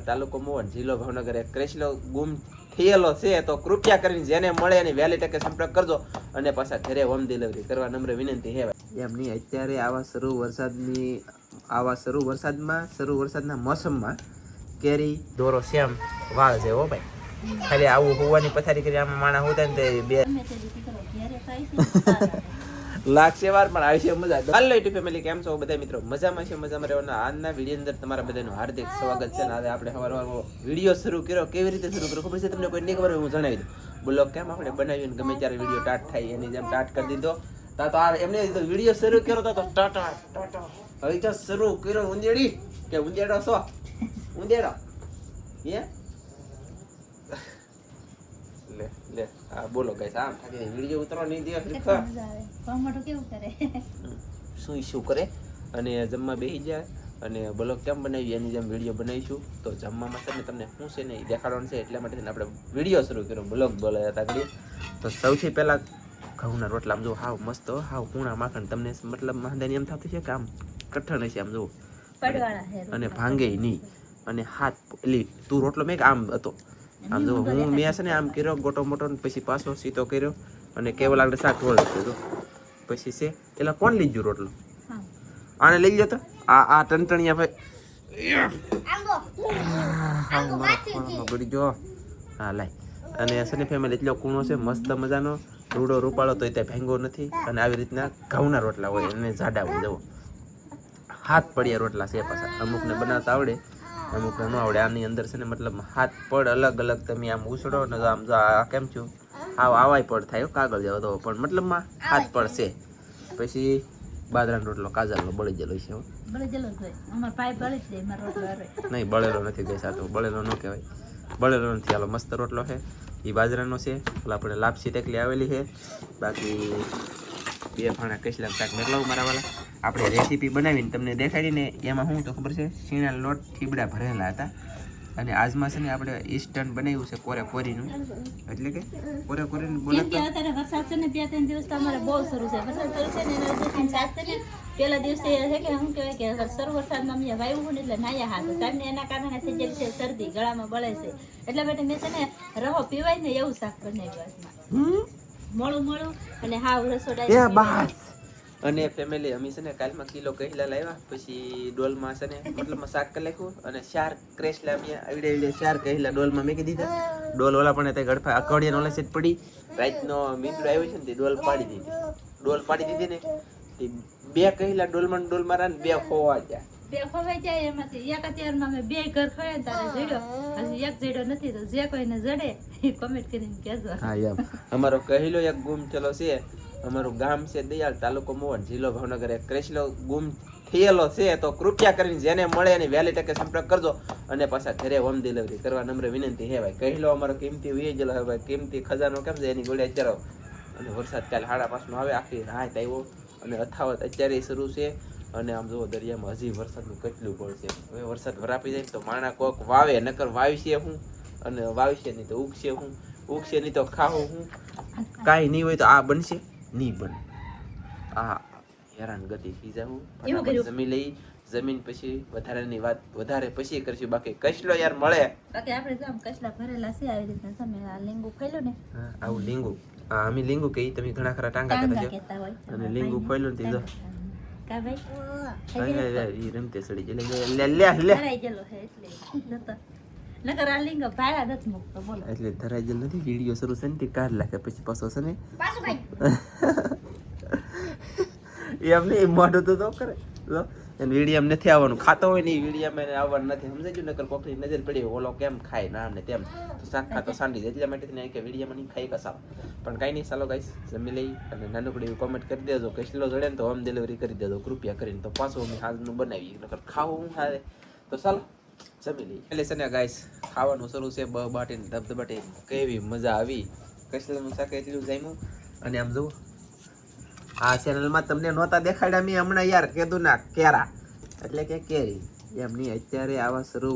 તાલુકો મોહન જિલ્લો ભાવનગર એક ક્રેશલો ગુમ થયેલો છે તો કૃપયા કરીને જેને મળે એની વહેલી તકે સંપર્ક કરજો અને પાછા ઘરે હોમ ડિલિવરી કરવા નમ્ર વિનંતી છે એમની અત્યારે શરૂ વરસાદના મોસમમાં કેરી દોરો શ્યામ વાળ છે હો ભાઈ ખાલી આવું હોવાની પથારી કરી આમાં માણા હોતા ને તે બે લાગશે વાર પણ આવી છે મજા હાલો યુટ્યુબ ફેમિલી કેમ છો બધા મિત્રો મજામાં છે મજામાં રહેવાના આજના વિડીયો અંદર તમારા બધાનું હાર્દિક સ્વાગત છે ને આજે આપણે સવારમાં વિડીયો શરૂ કર્યો કેવી રીતે શરૂ કર્યો ખબર છે તમને કોઈ નહીં ખબર હોય હું જણાવી દઉં બ્લોગ કેમ આપણે બનાવ્યું ગમે ત્યારે વિડીયો સ્ટાર્ટ થાય એની જેમ સ્ટાર્ટ કરી દીધો તો આ એમને વિડીયો શરૂ કર્યો તો ટાટા ટાટા હવે તો શરૂ કર્યો ઉંદેડી કે ઉંદેડો છો ઉંદેડો એ લે આ બોલો ગાઈસ આમ થાકી વિડિયો ઉતરવા નહીં દે ફ્રીખા ટોમેટો કેવું કરે શું કરે અને જમવા બેસી જાય અને બ્લોગ કેમ બનાવી એની જેમ વિડિયો બનાવીશું તો જમવામાં છે ને તમને શું છે ને એ દેખાડવાનું છે એટલા માટે આપણે વિડિયો શરૂ કર્યો બ્લોગ બોલાયા હતા ઘડી તો સૌથી પહેલા ઘઉંના રોટલા આમ જો હાવ મસ્ત હાવ કૂણા માખણ તમને મતલબ માંદાની એમ થતું છે કે આમ કઠણ છે આમ જો પડવાળા છે અને ભાંગે નહીં અને હાથ એલી તું રોટલો મેં આમ હતો આમ જો હું મેં છે ને આમ કર્યો ગોટો મોટો પછી પાછો સીધો કર્યો અને કેવલ આગળ શાક વળે તો પછી છે એટલે કોણ લઈ ગયું રોટલો આને લઈ ગયો તો આ ટંટણિયા ભાઈ ગળી જો હા લાય અને સની ફેમિલી એટલો કૂણો છે મસ્ત મજાનો રૂડો રૂપાળો તો ત્યાં ભેંગો નથી અને આવી રીતના ઘઉંના રોટલા હોય અને જાડા હોય જવો હાથ પડ્યા રોટલા છે પાછા અમુકને બનાવતા આવડે અમુકને ન આવડે આની અંદર છે ને મતલબ હાથ પડ અલગ અલગ તમે આમ ઉછળો ને આમ જો આ કેમ છું આવાય પડ થાય કાગળ જેવો તો પણ મતલબમાં હાથ પડ છે પછી બાજરાનો રોટલો કાજલનો બળી ગયેલો છે નહીં બળેલો નથી ગઈ સાતો બળેલો ન કહેવાય બળેલો નથી હાલો મસ્ત રોટલો છે એ બાજરાનો છે એટલે આપણે લાપસી ટેકલી આવેલી છે બાકી બે ફાણા કસલા શાક મેળવું મારા વાલા આપણે રેસીપી બનાવીને તમને દેખાડીને એમાં શું તો ખબર છે શીણા લોટ થીબડા ભરેલા હતા અને આજમાં છે ને આપણે ઇન્સ્ટન્ટ બનાવ્યું છે કોરીનું એટલે કે કોરીનું બોલાતા અત્યારે વરસાદ છે ને 2-3 દિવસ તમારે બહુ શરૂ છે વરસાદ શરૂ છે ને એના દિવસે સાત છે ને પહેલા દિવસે છે કે શું કહેવાય કે શરૂ વરસાદમાં મેં વાવ્યું ને એટલે નાયા હાથ સાહેબને એના કારણે થઈ જાય છે શરદી ગળામાં બળે છે એટલે માટે મેં છે ને રહો પીવાય ને એવું શાક બનાવ્યું મોળું અને હાવ રસોડા અને ફેમિલી અમે છે ને કાલમાં કિલો કહેલા લાવ્યા પછી ડોલમાં છે ને મતલબ શાક કરી નાખ્યું અને 4 ક્રેશલા અમે આવડે 4 કહેલા ડોલમાં મેકી દીધા ડોલ ઓલા પણ તે ગડફા અકડિયાનો ઓલા સેટ પડી રાતનો મીંદડો આવ્યો છે ને તે ડોલ પાડી દીધી ને તે 2 કહેલા ડોલ મારા ને 2 ખોવાઈ જાય એમાંથી એક અત્યારમાં મેં 2 ઘર ખોયા તારે જડ્યો હજી એક જડ્યો નથી તો જે કોઈને જડે એ કમેન્ટ કરીને કહેજો હા એમ અમારો કહેલો એક ગુમ ચલો છે અમારું ગામ છે દયાળ તાલુકો મોહન જિલ્લો ભાવનગર એક ક્રેશલો ગુમ થયેલો છે તો કૃપયા કરીને જેને મળે એની વહેલી તકે સંપર્ક કરજો અને પાછા ઘરે હોમ ડિલિવરી કરવા નમ્ર વિનંતી હે ભાઈ કહેલો અમારો કિંમતી વી ગયેલો હે ભાઈ કિંમતી ખજાનો કેમ છે એની ગોળે અત્યારે અને વરસાદ કાલે 5:30 આવે આખી રાત આવ્યો અને અથાવત અત્યારે શરૂ છે અને આમ જુઓ દરિયામાં હજી વરસાદનું કેટલું પડશે હવે વરસાદ વરાપી જાય તો માણા કોક વાવે નકર વાવશે હું અને વાવશે નહીં તો ઉગશે નહીં તો ખાવું હું કાંઈ નહીં હોય તો આ બનશે નહીં બને આ હેરાન ગતિ થઈ જાવું જમી લઈ જમીન પછી વધારે પછી કરશું બાકી કસલો યાર મળે બાકી આપણે તો આમ કસલા ભરેલા છે આવી રીતના તમે આ લીંબુ ખાઈલો ને આવું લીંબુ અમે લીંબુ કઈ તમે ઘણા ખરા ટાંગા કહેતા હોય અને લીંબુ ખોઈલું ને તે કા ભાઈ ઈ રમતે સડી ગઈ લે ધરાઈ ગયેલો છે એટલે નકર આ લીંગો ભાડા નથી મૂકતો બોલો એટલે ધરાઈ ગયેલ નથી વિડિયો શરૂ છે ને તે કાઢ લાગે પછી પાછો છે ને પાછું ભાઈ એમ નહીં મોઢું તો કરે લો એને વિડીયો નથી આવવાનું ખાતો હોય ને વિડીયોમાં એને આવવાનું નથી સમજાયું નકર કોકની નજર પડી ઓલો કેમ ખાય ના ને તેમ તો શાક ખાતો સાંડી એટલા માટે કે વિડીયોમાં નહીં ખાઈ કસાવ પણ કાંઈ નહીં ચાલો ગાઈસ જમી લઈ અને નાનકડી એવી કોમેન્ટ કરી દેજો કેટલો જડે ને તો હોમ ડિલિવરી કરી દેજો કૃપયા કરીને તો પાછું અમે હાજનું બનાવીએ નકર ખાવું હું હારે તો ચાલો જમી લઈ એટલે છે ને ગાઈસ ખાવાનું શરૂ છે બાટીને ધબધબાટી કેવી મજા આવી કસલાનું શાક એટલું જામ્યું અને આમ જુઓ આ ચેનલમાં તમને નહોતા દેખાડ્યા મેં હમણાં યાર કીધું ના કેરા એટલે કે કેરી એમની અત્યારે શરૂ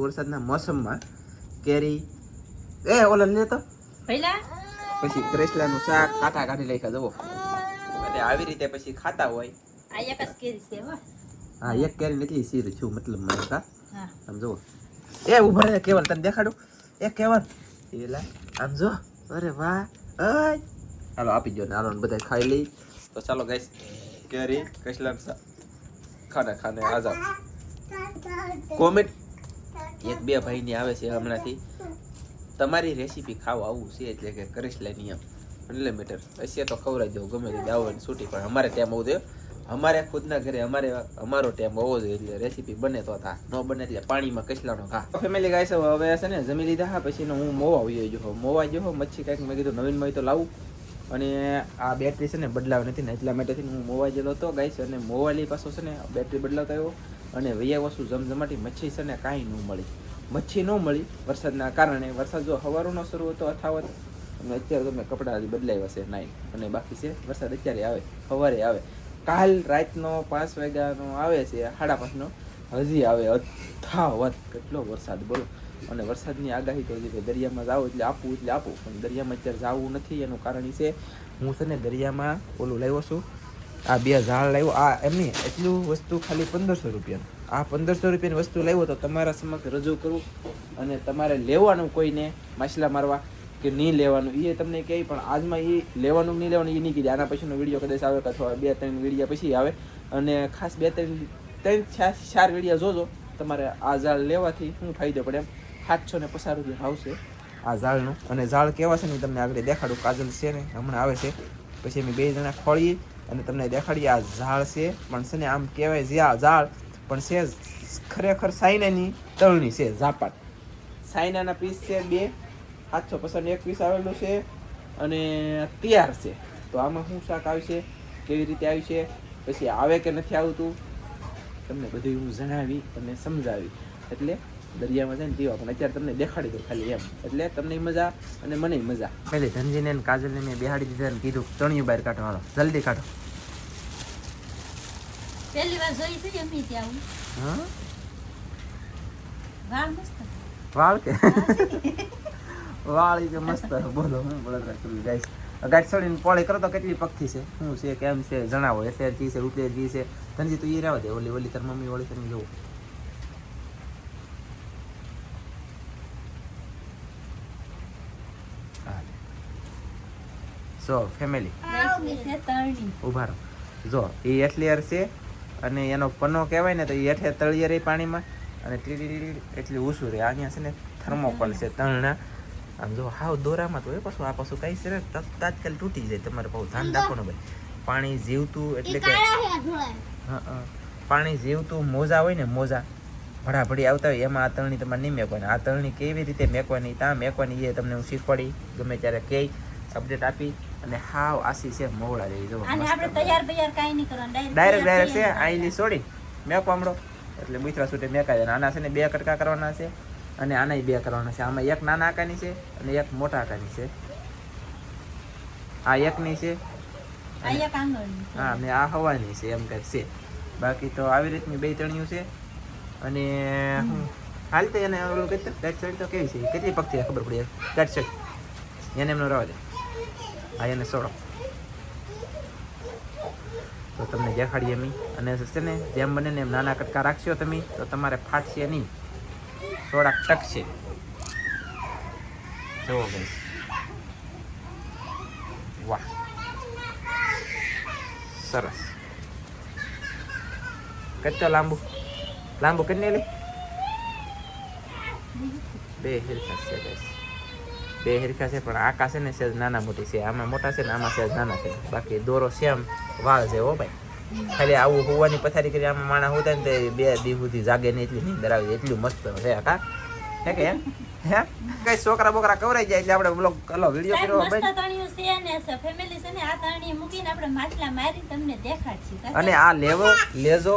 વરસાદના મોસમમાં કેરી ઓલા લે તો પહેલા પછી ક્રેશલાનું શાક કાંઠા કાઢી લખ્યા જવો અને આવી રીતે પછી ખાતા હોય આ એક જ કેરી છે હો હા એક કેરી એટલી સીર છું મતલબ મને કા હા આમ જો એ ઉભા રે કેવલ તને દેખાડું એ કેવલ એલા આમ જો અરે વાહ અય હાલો આપી દો ને હાલો બધા ખાઈ લઈ તો ચાલો ગાઈસ કેરી કસલામ ખાને ખાને આ જાઓ કોમેન્ટ એક બે ભાઈની આવે છે હમણાંથી તમારી રેસીપી ખાવા આવું છે એટલે કે કરીશ લે નિયમ અનલિમિટેડ હશે તો ખવડાવી દઉં ગમે તે દાવવાની છૂટી પણ અમારે ટાઈમ હોવું જોઈએ અમારે ખુદના ઘરે અમારો ટાઈમ હોવો જોઈએ એટલે રેસીપી બને તો થા ન બને એટલે પાણીમાં કસલાનો ઘા ફેમિલી ગાઈસ હવે છે ને જમી લીધા હા પછી હું મોવા આવી ગયો મોવા ગયો મચ્છી કાંઈક મેં કીધું નવીન તો લાવું અને આ બેટરી છે ને બદલાવ નથી ને એટલા માટેથી હું મોવા ગયેલો હતો ગાઈસ અને મોવાલી પાછો છે ને બેટરી બદલાવતા આવ્યો અને વૈયા વસ્તુ જમજમાટી મચ્છી છે ને કાંઈ ન મળી મચ્છી ન મળી વરસાદના કારણે વરસાદ જો સવારનો શરૂ હતો અથાવત અને અત્યારે તમે કપડાં બદલાવ્યા છે નાઈ અને બાકી છે વરસાદ અત્યારે આવે સવારે આવે કાલ રાતનો 5 વાગ્યાનો આવે છે 5:30નો હજી આવે અથાવત કેટલો વરસાદ બોલો અને વરસાદની આગાહી તો હજી દરિયામાં જાવ એટલે આપું પણ દરિયામાં અત્યારે જવું નથી એનું કારણ છે હું છે ને દરિયામાં ઓલું લાવ્યો છું આ 2 ઝાડ લાવ્યો આ એમની એટલું વસ્તુ ખાલી 1500 રૂપિયાનું આ 1500 રૂપિયાની વસ્તુ લાવ્યો તો તમારા સમક્ષ રજૂ કરું અને તમારે લેવાનું કોઈને માછલા મારવા કે નહીં લેવાનું એ તમને કહે પણ આજમાં એ લેવાનું નહીં લેવાનું એ નહીં કીધે આના પછીનો વિડીયો કદાચ આવે અથવા 2-3 વિડીયો પછી આવે અને ખાસ 2-3-4 વિડીયો જોજો તમારે આ ઝાડ લેવાથી શું ફાયદો પડે એમ 750 રૂપિયા આવશે આ ઝાડનું અને ઝાડ કેવા છે ને તમને આગળ દેખાડું કાજલ છે ને હમણાં આવે છે પછી અમે 2 જણા ખોળીએ અને તમને દેખાડીએ આ ઝાડ છે પણ છે ને આમ કહેવાય જે આ ઝાડ પણ છે ખરેખર સાઈનાની તળણી છે ઝાપાટ સાઈનાના પીસ છે 2 750 એક પીસ આવેલું છે અને તૈયાર છે તો આમાં શું શાક આવશે કેવી રીતે આવશે પછી આવે કે નથી આવતું તમને બધું હું જણાવી અને સમજાવી એટલે દરિયામાં જાય ને પીવા પણ અત્યારે તમને દેખાડી દઉં ખાલી એમ એટલે તમને મજા અને મને મજા પહેલી ધનજીને અને કાજલને મેં બેહાડી દીધા અને કીધું તણિયું બહાર કાઢો હાલો જલ્દી કાઢો પહેલી વાર જોઈ છે એમ ત્યાં હા વાહ મસ્ત વાળ કે વાળી કે મસ્ત બોલો હું બળતરા કરું ગાઈસ ગાઈસ છોડીને પોળી કરો તો કેટલી પગથી છે શું છે કેમ છે જણાવો SRG છે રૂપિયા છે ધનજી તું એ રહેવા દે ઓલી તાર મમ્મી ઓળી કરીને જોવું સો ફેમિલી ઉભા રહો જો એ એટલી છે અને એનો પન્નો કહેવાય ને તો એ હેઠે તળિયે રહી પાણીમાં અને ટીડી એટલી ઊંચું રહે અહીંયા છે ને થર્મોકોલ છે તળના આમ જો હાવ દોરામાં તો એ પાછું આ પાછું કઈ છે ને તાત્કાલિક તૂટી જાય તમારે બહુ ધ્યાન રાખવાનું ભાઈ પાણી જીવતું એટલે કે પાણી જીવતું મોજા હોય ને મોજા ભડાભડી આવતા હોય એમાં આ તળણી તમારે નહીં મેકવાની આ તળણી કેવી રીતે મેકવાની ત્યાં મેકવાની એ તમને હું શીખવાડી ગમે ત્યારે કહે અપડેટ આપી અને હાવ આસી છે મોવડા જેવી જો આને આપણે તૈયાર કાઈ નહીં કરવાનું ડાયરેક્ટ છે આઈલી છોડી મેકવામડો એટલે બુથરા છૂટે મેકાય આના છે ને 2 કટકા કરવાના છે અને આના 2 કરવાના છે આમાં એક નાના આકારની છે અને એક મોટા આકારની છે આ એકની છે હા અને આ હવાની છે એમ કંઈક છે બાકી તો આવી રીતની 2 તણિયું છે અને હાલ તો એને ઓલું કહેતો ગાઈડ સાઈડ તો કેવી છે કેટલી પગથી ખબર પડી ગાઈડ સાઈડ એને એમનો રહેવા દે આ એને છોડો તો તમને દેખાડીએ એમ અને છે ને જેમ બને ને એમ નાના કટકા રાખશો તમે તો તમારે ફાટશે નહીં થોડાક ટકશે જુઓ ભાઈ વાહ સરસ કેટલો લાંબુ કેટલી લે 2 હિરખા છે બસ 2 હિરખા છે પણ આકા છે ને સેજ નાના મોટી છે આમાં મોટા છે ને આમાં સેજ નાના છે બાકી દોરો સેમ વાળ છે હો ભાઈ ખાલી આવું હોવાની પથારી કરી આમાં માણા હોતા ને તે 2 દી સુધી જાગે નહીં એટલી નીંદર આવે એટલું મસ્ત છે કા હે કે હે કઈ છોકરા બોકરા કવરાઈ જાય એટલે આપણે બ્લોગ કલો વિડિયો કર્યો ભાઈ મસ્ત તણિયું છે ને ફેમિલી છે ને આ તણિયું મૂકીને આપણે માછલા મારી તમને દેખાડશું અને આ લેજો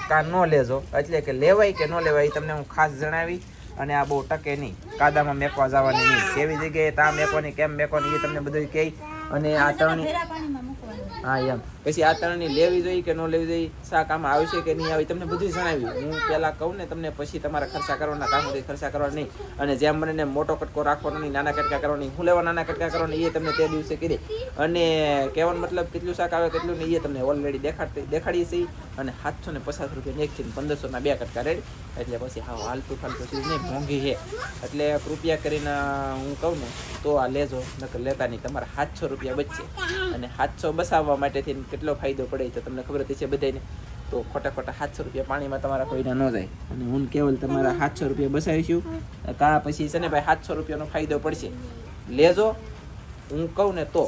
કા નો લેજો એટલે કે લેવાય કે નો લેવાય તમને હું ખાસ જણાવી અને આ બહુ ટકે નહીં કાદામાં મેકવા જવાની નહીં કેવી જગ્યાએ ત્યાં મેકવાની કેમ મેકવાની એ તમને બધું કહે અને આ તણી હા એમ પછી આ તળની લેવી જોઈએ કે ન લેવી જોઈએ, શાક આમાં આવશે કે નહીં આવે, તમને બધું જણાવ્યું. હું પહેલાં કહું ને તમને, પછી તમારા ખર્ચા કરવાના કામ હોય ખર્ચા કરવા નહીં. અને જેમ મને મોટો કટકો રાખવાનો નહીં, નાના કટકા કરવાની, હું લેવા નાના કટકા કરવાની એ તમને તે દિવસે કીધી. અને કહેવાનો મતલબ કેટલું શાક આવે કેટલું નહીં એ તમને ઓલરેડી દેખાડીએ છીએ. અને 750 રૂપિયા એક થી 1500 ના 2 કટકા રેડી. એટલે પછી હા હાલતું ફાલતું ચીજ નહીં, મોંઘી છે. એટલે કૃપયા કરીને હું કહું ને તો આ લેજો, નકર લેતા નહીં. તમારા 700 રૂપિયા બચશે. અને 700 બસાવવા માટેથી કેટલો ફાયદો પડે તો તમને ખબર જ છે બધાને. તો ખોટા 700 રૂપિયા પાણીમાં તમારા કોઈના ન જાય. અને હું કેવલ તમારા 700 રૂપિયા બસાવીશું કાં પછી છે ને ભાઈ 700 રૂપિયાનો ફાયદો પડશે. લેજો, હું કહું ને તો,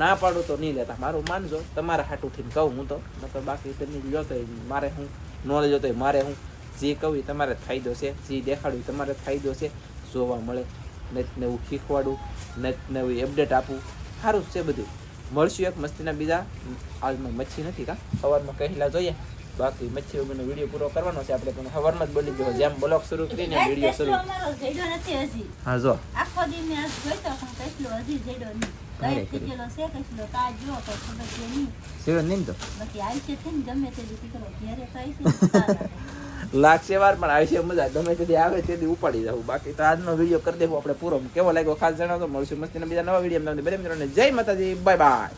ના પાડું તો નહીં લેતા. મારું માનજો, તમારા હાટુથી કહું હું તો. નકર બાકી તમે લ્યો તો મારે હું, ન લેજો તો મારે હું. જે કહું એ તમારે જ ફાયદો છે, જે દેખાડું એ તમારે જ ફાયદો છે. જોવા મળે, નત નવું શીખવાડું, નત નવી અપડેટ આપું, સારું જ છે બધું. મળશું એક મસ્તીના બીજા. આજમાં મચ્છી નથી કા, સવારમાં કહેલા જોઈએ. બાકી મચ્છી વગરનો વિડીયો પૂરો કરવાનો છે આપણે, પણ સવારમાં જ બોલી ગયો. જેમ બ્લોગ શરૂ કરીને વિડીયો શરૂ. અમારો જેડો નથી હજી. હા જો આખો દી મેં આજ જોઈતો પણ કઈસલો હજી જેડો નહીં. કઈ થેકેલો છે કઈસલો કા જો તો ખબર છે નહીં. સેવન નહીં તો બાકી આયુષ્ય છે ને ગમે તે દી કરો ઘેરે તો આયુષ્ય લાગશે વાર પણ આવશે મજા. ગમે તેથી આવે તેથી ઉપાડી જવું. બાકી તો આજનો વિડીયો કરી દેવો આપણે પૂરો. કેવો લાગ્યો ખાસ જણાવજો. મળશું મસ્તીના બીજા નવા વિડીયો. તમને બધા મિત્રોને જય માતાજી, બાય બાય.